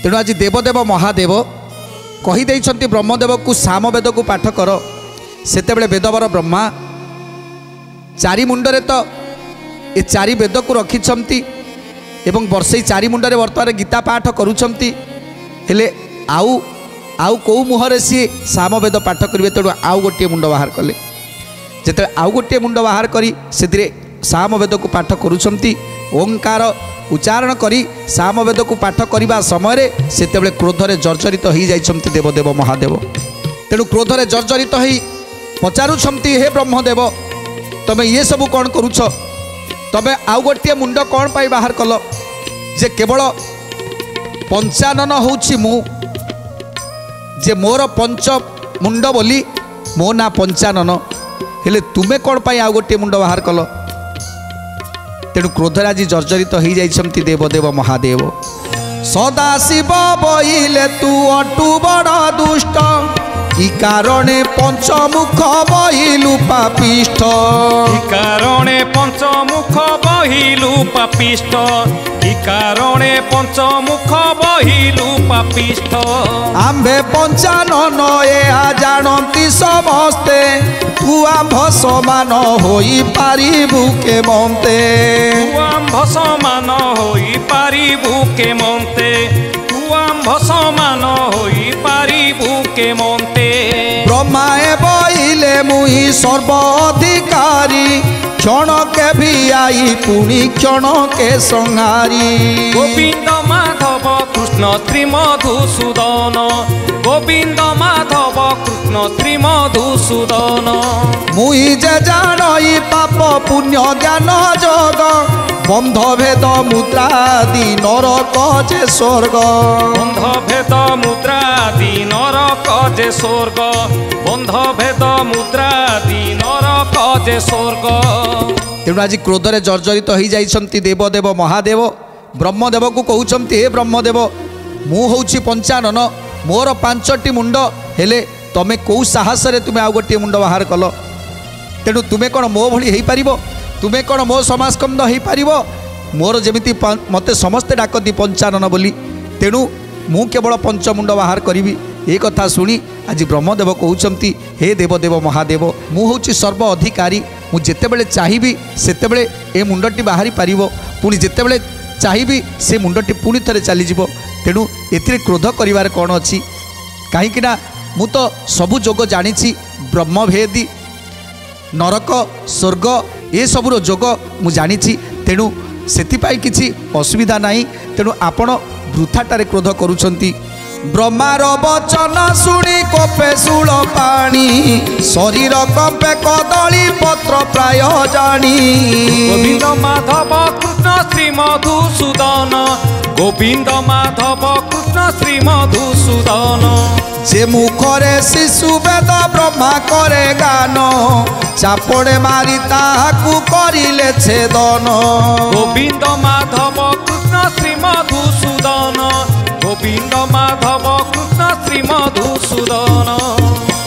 तेणु आज देवदेव महादेव कहीदे ब्रह्मदेव को सामवेद को पाठ कर सेते वेदवर ब्रह्मा चारि मुंडरे तो ये चारि वेद को रखिछंती एवं वर्षे चारि मुंडरे वर्तमान गीता पाठ करुछंती हेले आउ आउ कौ मुहरे सी सामवेद पाठ करेंगे तेणु आउ गोटे मुंड बाहर कले जिते आउ गोटे मुंड बाहर करी से सामवेद को पाठ करुछंती ओंकार उच्चारण करी सामवेद को पाठ करने समय से क्रोधरे जर्जरित हो जाइछंती देवदेव महादेव तेणु क्रोधरे जर्जरित हो पचारुछंती हे ब्रह्मदेव तमे ये सब कौन करुछ तमे आउ गोटे मुंड कौन पाई बाहर कल जे केवल पंचानन होउछि मु जे मोर पंच मुंड बोली मो ना पंचानन हेले तुमे कौन पाई आउ गोटे मुंड बाहर कल तेणु क्रोधरे आज जर्जरित हो जाइछंती देवदेव महादेव सदाशिव बइले तू अटु बड़ दुष्ट ई कारणे पंचमुख बहिलु पापिष्ठ ई कारणे पंचमुख बहिलु पापिष्ठ ई कारणे पंचमुख बहिलु पापिष्ठ आम्भे पंचानन एहा जानती समस्ते तू आम्भ समान होई पारिबु के मन्ते तू आम्भ समान होई पारिबु के मन्ते तू आम्भ समान होई पारिबु के मन्ते ब्रह्माए बइले मुहि सर्व अधिकारी क्षण के भी आई पुणी क्षण के संहारी गोविंद माधव कृष्ण त्रिमधुसूदन गोविंद माधव कृष्ण त्रिमधुसूदन मुहि जे जानई पाप पुण्य ज्ञान जोग बंध भेद मुद्रादि नरक जे स्वर्ग बंध भेद मुद्रादि नरक जे स्वर्ग बंध भेद मुद्रादि नरक जे स्वर्ग तेणु आज क्रोधरे जर्जरित हो जाइछंती देवदेव महादेव ब्रह्मदेव को कहउछंती हे ब्रह्मदेव मु होउछि पंचानन मोर पांचटी मुंड हेले तमे कौ साहस रे तुमे आ गोटे मुंड बाहर कल तेणु तुमे कौन मो भली हेई पारिबो तुमे कौन मो समास्कंद हेई पारिबो मोर जेमिति मते समस्ते डाकती पंचानन बोली तेणु मु केवल पंचमुंड बाहर करी ए कथा शुणी आज ब्रह्मदेव कहउछंती हे देवदेव महादेव मु होउछि सर्व अधिकारी मु जेतेबेले चाहिबी सेतेबेले ए मुंडटी बाहरी पारिबो पुणी जेतेबेले चाहिबी से मुंडटी पुणी थरे चली जिवो तेणु एथिरे क्रोध करिवार कौन अछि काहेकि ना मु तो सबु जोग जानिछि ब्रह्मभेदी नरक स्वर्ग ये सबुर जोग मु जानिछि तेणु सेथिपाई किछि असुविधा नाही तेणु आपण वृथाटारे क्रोध करूछंती ब्रह्मार वचन शुणी कोपे शूल पानी शरीर कंपे कदली पत्र प्राय जानी गोविंद माधव कृष्ण श्री मधुसूदन गोविंद माधव कृष्ण श्री मधुसूदन जे मुखरे शिशु वेद ब्रह्मा करे गान चापड़े मारी ताहाकु करिले छेदन गोविंद माधव कृष्ण श्री मधुसूदन गोविंद माधव कृष्ण श्री मधुसूदन